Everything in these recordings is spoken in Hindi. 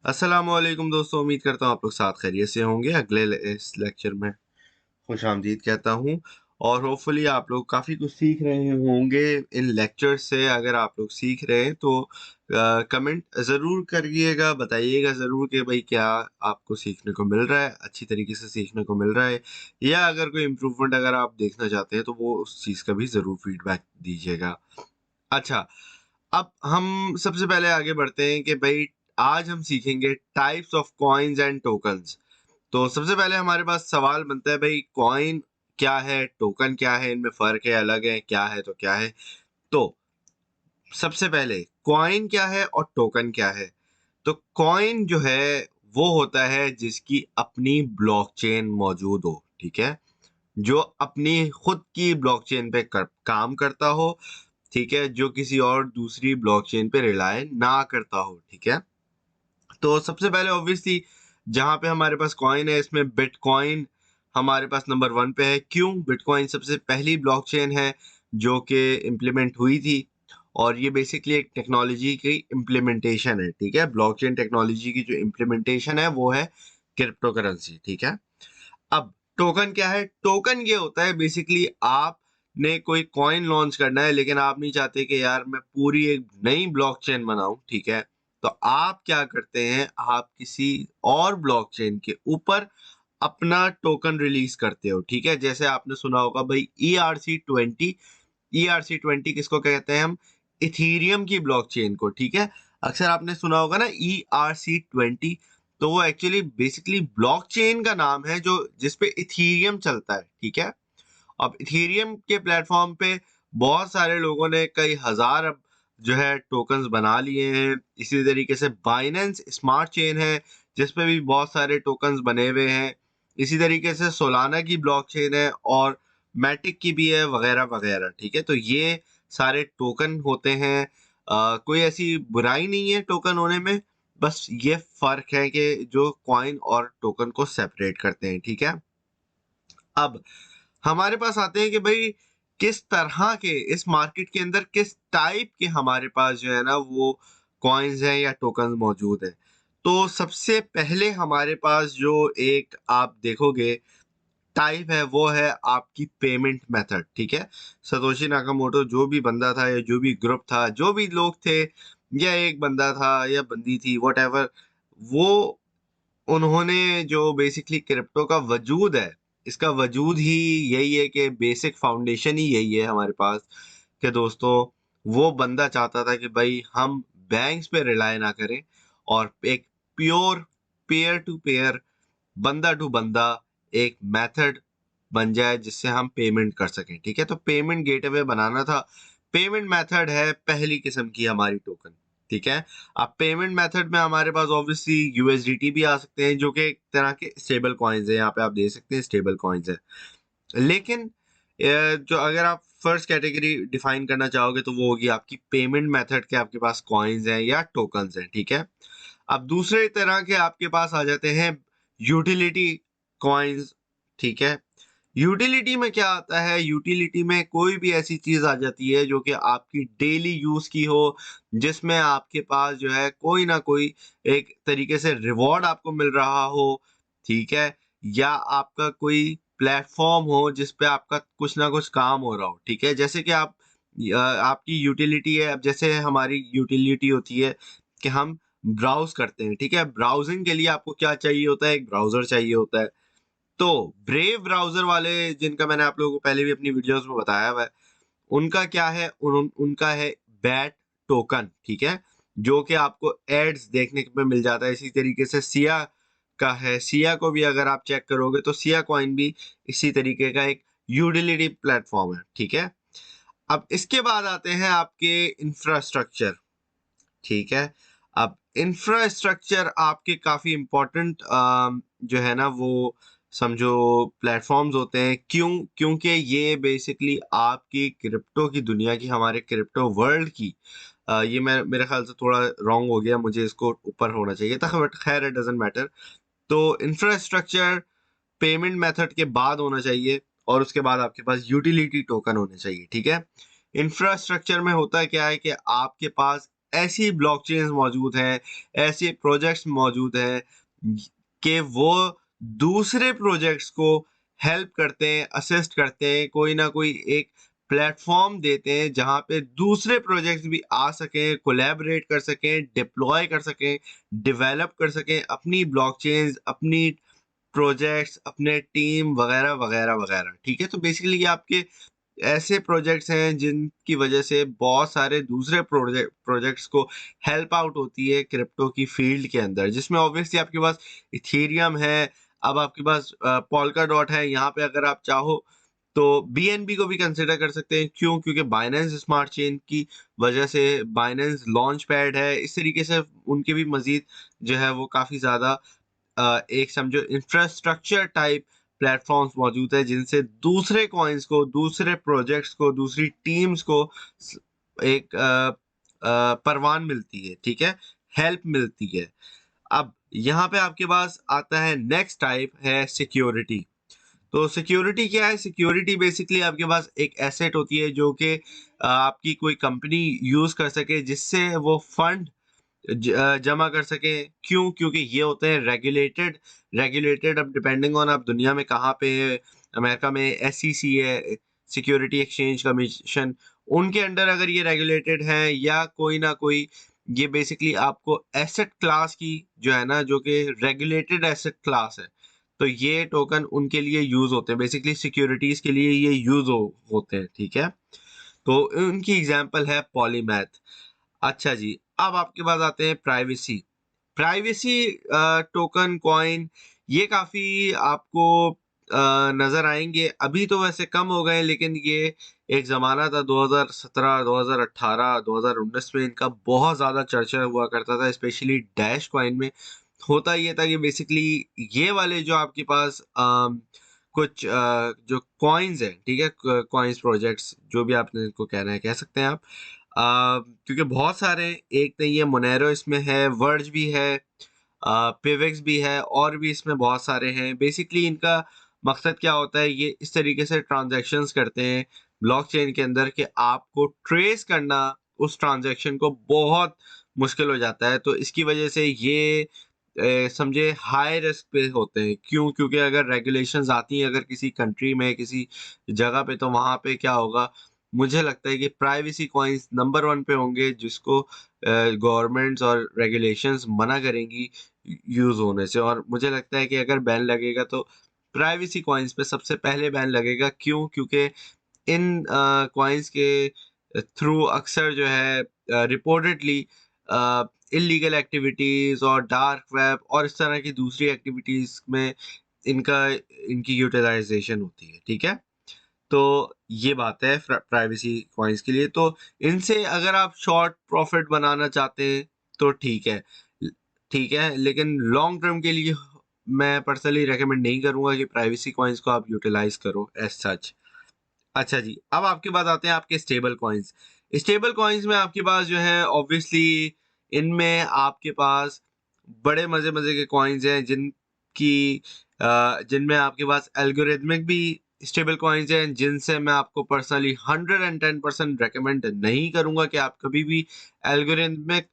अस्सलामुअलैकुम दोस्तों, उम्मीद करता हूँ आप लोग साथ खैरियत से होंगे। इस लेक्चर में खुशामदीद कहता हूँ और होपफुली आप लोग काफ़ी कुछ सीख रहे होंगे इन लेक्चर से। अगर आप लोग सीख रहे हैं तो कमेंट ज़रूर करिएगा, बताइएगा ज़रूर कि भाई क्या आपको सीखने को मिल रहा है, अच्छी तरीके से सीखने को मिल रहा है, या अगर कोई इम्प्रूवमेंट अगर आप देखना चाहते हैं तो वो उस चीज़ का भी ज़रूर फीडबैक दीजिएगा। अच्छा, अब हम सबसे पहले आगे बढ़ते हैं कि भाई आज हम सीखेंगे types of coins and tokens. तो सबसे पहले हमारे पास सवाल बनता है, भाई कॉइन क्या है, टोकन क्या है, इनमें फर्क है, अलग है, क्या है तो क्या है। तो सबसे पहले कॉइन क्या है और टोकन क्या है। तो कॉइन जो है वो होता है जिसकी अपनी ब्लॉकचेन मौजूद हो, ठीक है, जो अपनी खुद की ब्लॉकचेन पे काम करता हो, ठीक है, जो किसी और दूसरी ब्लॉकचेन पे रिलाय ना करता हो, ठीक है। तो सबसे पहले ऑब्वियसली जहां पे हमारे पास कॉइन है, इसमें बिटकॉइन हमारे पास नंबर 1 पे है। क्यों? बिटकॉइन सबसे पहली ब्लॉकचेन है जो कि इम्प्लीमेंट हुई थी, और ये बेसिकली एक टेक्नोलॉजी की इम्प्लीमेंटेशन है, ठीक है। ब्लॉकचेन टेक्नोलॉजी की जो इम्प्लीमेंटेशन है वो है क्रिप्टो करेंसी, ठीक है। अब टोकन क्या है? टोकन ये होता है बेसिकली आपने कोई कॉइन लॉन्च करना है, लेकिन आप नहीं चाहते कि यार मैं पूरी एक नई ब्लॉकचेन बनाऊं, ठीक है। तो आप क्या करते हैं, आप किसी और ब्लॉकचेन के ऊपर अपना टोकन रिलीज करते हो, ठीक है। जैसे आपने सुना होगा भाई ERC20। ERC20 किसको कहते हैं हम? इथीरियम की ब्लॉकचेन को, ठीक है। अक्सर आपने सुना होगा ना ERC20। तो वो एक्चुअली बेसिकली ब्लॉकचेन का नाम है जो जिसपे इथीरियम चलता है, ठीक है। अब इथेरियम के प्लेटफॉर्म पे बहुत सारे लोगों ने कई हजार अब जो है टोकन्स बना लिए हैं। इसी तरीके से बाइनेंस स्मार्ट चेन है जिसपे भी बहुत सारे टोकन्स बने हुए हैं। इसी तरीके से सोलाना की ब्लॉकचेन है और मैटिक की भी है, वगैरह वगैरह, ठीक है। तो ये सारे टोकन होते हैं। कोई ऐसी बुराई नहीं है टोकन होने में, बस ये फर्क है कि जो कॉइन और टोकन को सेपरेट करते हैं, ठीक है। अब हमारे पास आते हैं कि भाई किस तरह के इस मार्केट के अंदर किस टाइप के हमारे पास जो है ना वो कॉइन्स हैं या टोकन मौजूद है। तो सबसे पहले हमारे पास जो एक आप देखोगे टाइप है वो है आपकी पेमेंट मेथड, ठीक है। सतोशी नाकामोटो जो भी बंदा था या जो भी ग्रुप था, जो भी लोग थे, या एक बंदा था या बंदी थी, वट वो उन्होंने जो बेसिकली क्रिप्टो का वजूद है, इसका वजूद ही यही है कि बेसिक फाउंडेशन ही यही है हमारे पास, कि दोस्तों वो बंदा चाहता था कि भाई हम बैंक्स पे रिलाय ना करें और एक प्योर पेयर टू पेयर, बंदा टू बंदा एक मेथड बन जाए जिससे हम पेमेंट कर सकें, ठीक है। तो पेमेंट गेटवे बनाना था। पेमेंट मेथड है पहली किस्म की हमारी टोकन, ठीक है। अब पेमेंट मेथड में हमारे पास ऑब्वियसली यूएसडीटी भी आ सकते हैं जो कि एक तरह के स्टेबल कॉइन्स है, यहाँ पे आप देख सकते हैं स्टेबल कॉइन्स है। लेकिन जो अगर आप फर्स्ट कैटेगरी डिफाइन करना चाहोगे तो वो होगी आपकी पेमेंट मेथड के आपके पास कॉइन्स हैं या टोकन्स हैं, ठीक है। अब दूसरे तरह के आपके पास आ जाते हैं यूटिलिटी कॉइन्स, ठीक है। यूटिलिटी में क्या आता है? यूटिलिटी में कोई भी ऐसी चीज आ जाती है जो कि आपकी डेली यूज की हो, जिसमें आपके पास जो है कोई ना कोई एक तरीके से रिवॉर्ड आपको मिल रहा हो, ठीक है, या आपका कोई प्लेटफॉर्म हो जिस पे आपका कुछ ना कुछ काम हो रहा हो, ठीक है। जैसे कि आपकी यूटिलिटी है, अब जैसे हमारी यूटिलिटी होती है कि हम ब्राउज करते हैं, ठीक है। ब्राउजिंग के लिए आपको क्या चाहिए होता है? एक ब्राउजर चाहिए होता है। तो ब्रेव ब्राउजर वाले, जिनका मैंने आप लोगों को पहले भी अपनी वीडियोस में बताया हुआ है, उनका क्या है? उनका है बैट टोकन, ठीक है, जो कि आपको एड्स देखने में मिल जाता है। इसी तरीके से सिया का है, सिया को भी अगर आप चेक करोगे तो सिया कॉइन भी इसी तरीके का एक यूटिलिटी प्लेटफॉर्म है, ठीक है। अब इसके बाद आते हैं आपके इंफ्रास्ट्रक्चर, ठीक है। अब इंफ्रास्ट्रक्चर आपके काफी इंपॉर्टेंट जो है ना वो समझो प्लेटफॉर्म्स होते हैं। क्यों? क्योंकि ये बेसिकली आपकी क्रिप्टो की दुनिया की, हमारे क्रिप्टो वर्ल्ड की, ये मैं मेरे ख्याल से थोड़ा रॉन्ग हो गया, मुझे इसको ऊपर होना चाहिए था, बट खैर इट डजंट मैटर। तो इंफ्रास्ट्रक्चर पेमेंट मेथड के बाद होना चाहिए और उसके बाद आपके पास यूटिलिटी टोकन होने चाहिए, ठीक है। इंफ्रास्ट्रक्चर में होता क्या है कि आपके पास ऐसी ब्लॉकचेन्स मौजूद हैं, ऐसे प्रोजेक्ट्स मौजूद हैं कि वो दूसरे प्रोजेक्ट्स को हेल्प करते हैं, असिस्ट करते हैं, कोई ना कोई एक प्लेटफॉर्म देते हैं जहाँ पे दूसरे प्रोजेक्ट्स भी आ सकें, कोलैबोरेट कर सकें, डिप्लॉय कर सकें, डेवलप कर सकें अपनी ब्लॉकचेन्स, अपनी प्रोजेक्ट्स, अपने टीम वगैरह वगैरह वगैरह। ठीक है, तो बेसिकली ये आपके ऐसे प्रोजेक्ट्स हैं जिनकी वजह से बहुत सारे दूसरे प्रोजेक्ट्स को हेल्प आउट होती है क्रिप्टो की फील्ड के अंदर, जिसमें ऑब्वियसली आपके पास इथेरियम है, अब आपके पास पोल्का डॉट है। यहाँ पे अगर आप चाहो तो बीएनबी को भी कंसिडर कर सकते हैं। क्यों? क्योंकि बाइनेंस स्मार्ट चेन की वजह से बाइनेंस लॉन्च पैड है। इस तरीके से उनके भी मजीद जो है वो काफ़ी ज़्यादा एक समझो इंफ्रास्ट्रक्चर टाइप प्लेटफॉर्म्स मौजूद है जिनसे दूसरे कॉइन्स को, दूसरे प्रोजेक्ट्स को, दूसरी टीम्स को एक परवान मिलती है। ठीक है, हेल्प मिलती है। अब यहाँ पे आपके पास आता है नेक्स्ट टाइप है सिक्योरिटी। तो सिक्योरिटी क्या है? सिक्योरिटी बेसिकली आपके पास एक एसेट होती है जो कि आपकी कोई कंपनी यूज कर सके, जिससे वो फंड जमा कर सके। क्यों? क्योंकि ये होते हैं रेगुलेटेड। रेगुलेटेड अब डिपेंडिंग ऑन आप दुनिया में कहाँ पे है। अमेरिका में एसईसी है, सिक्योरिटी एक्सचेंज कमीशन, उनके अंडर अगर ये रेगुलेटेड है या कोई ना कोई, ये बेसिकली आपको एसेट क्लास की जो है ना, जो कि रेगुलेटेड एसेट क्लास है, तो ये टोकन उनके लिए यूज होते हैं। बेसिकली सिक्योरिटीज के लिए ये यूज होते हैं। ठीक है, तो उनकी एग्जांपल है पॉलीमैथ। अच्छा जी, अब आपके पास आते हैं प्राइवेसी। प्राइवेसी टोकन कॉइन, ये काफी आपको नजर आएंगे। अभी तो वैसे कम हो गए, लेकिन ये एक जमाना था 2017, 2018, 2019 में इनका बहुत ज्यादा चर्चा हुआ करता था, स्पेशली डैश कॉइन में। होता ये था कि बेसिकली ये वाले जो आपके पास कुछ जो कॉइन्स हैं, ठीक है, कॉइन्स प्रोजेक्ट्स, जो भी आपने इनको कहना है कह सकते हैं आप। क्योंकि बहुत सारे, एक नहीं है, मोनेरो इसमें है, वर्ज भी है, पिवेक्स भी है, और भी इसमें बहुत सारे हैं। बेसिकली इनका मकसद क्या होता है, ये इस तरीके से ट्रांजैक्शंस करते हैं ब्लॉकचेन के अंदर कि आपको ट्रेस करना उस ट्रांजैक्शन को बहुत मुश्किल हो जाता है। तो इसकी वजह से ये समझे हाई रिस्क पे होते हैं। क्यों? क्योंकि अगर रेगुलेशंस आती हैं अगर किसी कंट्री में, किसी जगह पे, तो वहां पे क्या होगा, मुझे लगता है कि प्राइवेसी कॉइन्स नंबर वन पे होंगे, जिसको गवर्नमेंट्स और रेगुलेशंस मना करेंगी यूज होने से। और मुझे लगता है कि अगर बैन लगेगा तो प्राइवेसी कॉइन्स पे सबसे पहले बैन लगेगा। क्यों? क्योंकि इन कॉइन्स के थ्रू अक्सर जो है रिपोर्टेडली इलीगल एक्टिविटीज और डार्क वेब और इस तरह की दूसरी एक्टिविटीज में इनका इनकी यूटिलाइजेशन होती है। ठीक है, तो ये बात है प्राइवेसी कॉइन्स के लिए। तो इनसे अगर आप शॉर्ट प्रॉफिट बनाना चाहते हैं तो ठीक है, ठीक है, लेकिन लॉन्ग टर्म के लिए मैं पर्सनली रेकमेंड नहीं करूंगा कि प्राइवेसी कॉइन्स को आप यूटिलाइज करो एज सच। अच्छा जी, अब आपके पास आते हैं आपके स्टेबल कॉइन्स। स्टेबल कॉइन्स में आपके पास जो है ऑब्वियसली इनमें आपके पास बड़े मजे मजे के कॉइन्स हैं जिनकी जिनमें आपके पास एल्गोरिथमिक भी स्टेबल कॉइन्स हैं, जिनसे मैं आपको पर्सनली 110% रेकमेंड नहीं करूंगा कि आप कभी भी एल्गोरिथमिक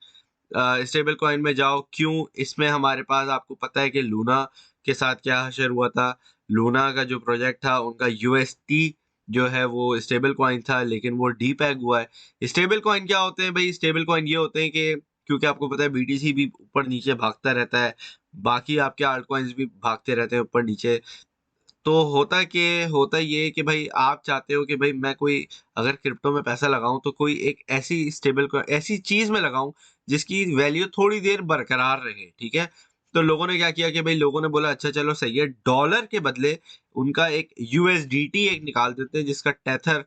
स्टेबल कॉइन में जाओ। क्यों? इसमें हमारे पास आपको पता है कि लूना के साथ क्या हशर हुआ था। लूना का जो प्रोजेक्ट था, उनका यूएसटी जो है वो स्टेबल कॉइन था, लेकिन वो डीपैग हुआ है। स्टेबल कॉइन क्या होते हैं भाई? स्टेबल कॉइन ये होते हैं कि, क्योंकि आपको पता है बीटीसी भी ऊपर नीचे भागता रहता है, बाकी आपके आल्ट कॉइन्स भी भागते रहते हैं ऊपर नीचे। तो होता ये कि भाई आप चाहते हो कि भाई मैं कोई अगर क्रिप्टो में पैसा लगाऊं तो कोई एक ऐसी स्टेबल ऐसी चीज में लगाऊं जिसकी वैल्यू थोड़ी देर बरकरार रहे। ठीक है, तो लोगों ने क्या किया कि भाई लोगों ने बोला अच्छा चलो सही है, डॉलर के बदले उनका एक यूएसडीटी एक निकाल देते हैं जिसका टेथर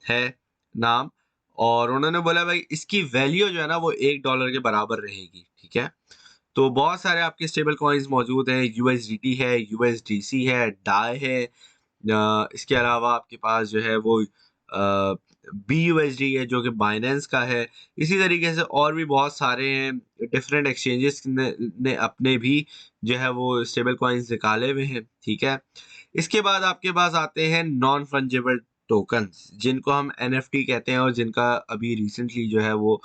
है नाम, और उन्होंने बोला भाई इसकी वैल्यू जो है ना वो $1 के बराबर रहेगी। ठीक है, तो बहुत सारे आपके स्टेबल कॉइन्स मौजूद हैं, यूएसडीटी है, यूएसडीसी है, डाई है, इसके अलावा आपके पास जो है वो बी यूएसडी है जो कि बाइनेंस का है। इसी तरीके से और भी बहुत सारे हैं, डिफरेंट एक्सचेंजेस ने अपने भी जो है वो स्टेबल कॉइन्स निकाले हुए हैं। ठीक है, इसके बाद आपके पास आते हैं नॉन फंजिबल टोकन्स, जिनको हम एनएफटी कहते हैं और जिनका अभी रिसेंटली जो है वो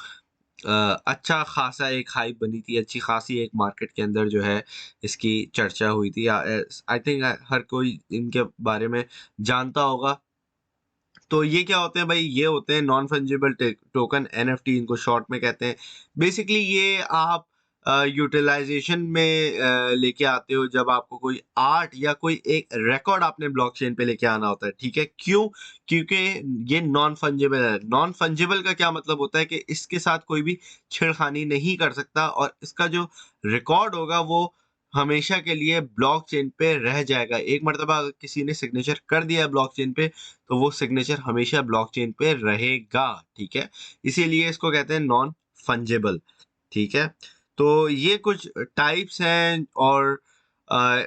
अच्छा खासा एक हाइप बनी थी, अच्छी खासी एक मार्केट के अंदर जो है इसकी चर्चा हुई थी। आई थिंक हर कोई इनके बारे में जानता होगा। तो ये क्या होते हैं भाई, ये होते हैं नॉन फंजिबल टोकन, एनएफटी इनको शॉर्ट में कहते हैं। बेसिकली ये आप यूटिलाइजेशन में लेके आते हो जब आपको कोई आर्ट या कोई एक रिकॉर्ड आपने ब्लॉकचेन पे लेके आना होता है, ठीक है? क्यों? क्योंकि ये नॉन फंजिबल है। नॉन फंजिबल का क्या मतलब होता है कि इसके साथ कोई भी छेड़खानी नहीं कर सकता, और इसका जो रिकॉर्ड होगा वो हमेशा के लिए ब्लॉकचेन पे रह जाएगा। एक मर्तबा अगर किसी ने सिग्नेचर कर दिया है ब्लॉकचेन पे, तो वो सिग्नेचर हमेशा ब्लॉकचेन पे रहेगा, ठीक है? इसीलिए इसको कहते हैं नॉन फंजिबल, ठीक है? तो ये कुछ टाइप्स हैं, और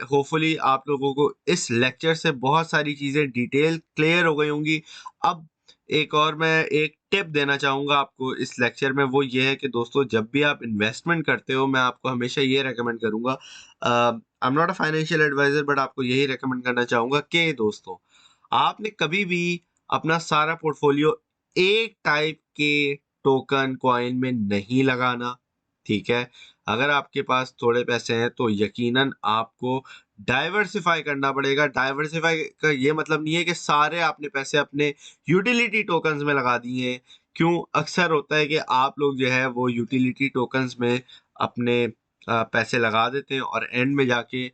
होपफुली आप लोगों को इस लेक्चर से बहुत सारी चीज़ें डिटेल क्लियर हो गई होंगी। अब एक और मैं एक टिप देना चाहूँगा आपको इस लेक्चर में, वो ये है कि दोस्तों जब भी आप इन्वेस्टमेंट करते हो, मैं आपको हमेशा ये रेकमेंड करूँगा, I am not a financial adviser, but आपको यही रेकमेंड करना चाहूँगा कि दोस्तों, आपने कभी भी अपना सारा पोर्टफोलियो एक टाइप के टोकन कॉइन में नहीं लगाना, ठीक है? अगर आपके पास थोड़े पैसे हैं तो यकीनन आपको डाइवर्सिफाई करना पड़ेगा। डाइवर्सिफाई का ये मतलब नहीं है कि सारे आपने पैसे अपने यूटिलिटी टोकन्स में लगा दिए हैं। क्यों? अक्सर होता है कि आप लोग जो है वो यूटिलिटी टोकन्स में अपने पैसे लगा देते हैं, और एंड में जाके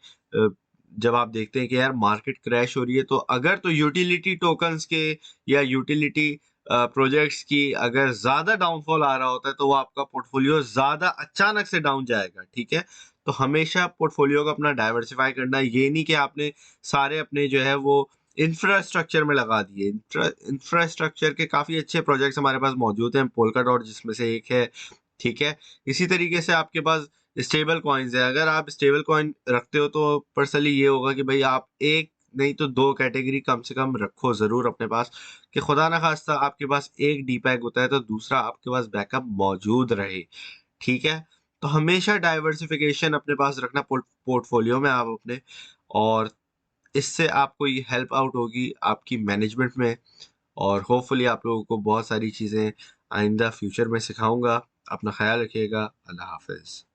जब आप देखते हैं कि यार मार्केट क्रैश हो रही है, तो अगर तो यूटिलिटी टोकन्स के या यूटिलिटी प्रोजेक्ट्स की अगर ज़्यादा डाउनफॉल आ रहा होता है, तो वो आपका पोर्टफोलियो ज़्यादा अचानक से डाउन जाएगा, ठीक है? तो हमेशा पोर्टफोलियो को अपना डाइवर्सिफाई करना, ये नहीं कि आपने सारे अपने जो है वो इंफ्रास्ट्रक्चर में लगा दिए। इंफ्रास्ट्रक्चर के काफ़ी अच्छे प्रोजेक्ट्स हमारे पास मौजूद हैं, पोल्काडॉट जिसमें से एक है, ठीक है? इसी तरीके से आपके पास स्टेबल कॉइन्स है। अगर आप स्टेबल कॉइन रखते हो तो पर्सनली ये होगा कि भाई आप एक नहीं तो 2 कैटेगरी कम से कम रखो ज़रूर अपने पास, कि खुदा ना खास्ता आपके पास एक डीपैक होता है तो दूसरा आपके पास बैकअप मौजूद रहे, ठीक है? तो हमेशा डाइवर्सिफिकेशन अपने पास रखना पोर्टफोलियो में आप अपने, और इससे आपको ये हेल्प आउट होगी आपकी मैनेजमेंट में, और होपफुली आप लोगों को बहुत सारी चीज़ें आइंदा फ्यूचर में सिखाऊँगा। अपना ख़्याल रखिएगा। अल्लाह हाफ़िज़।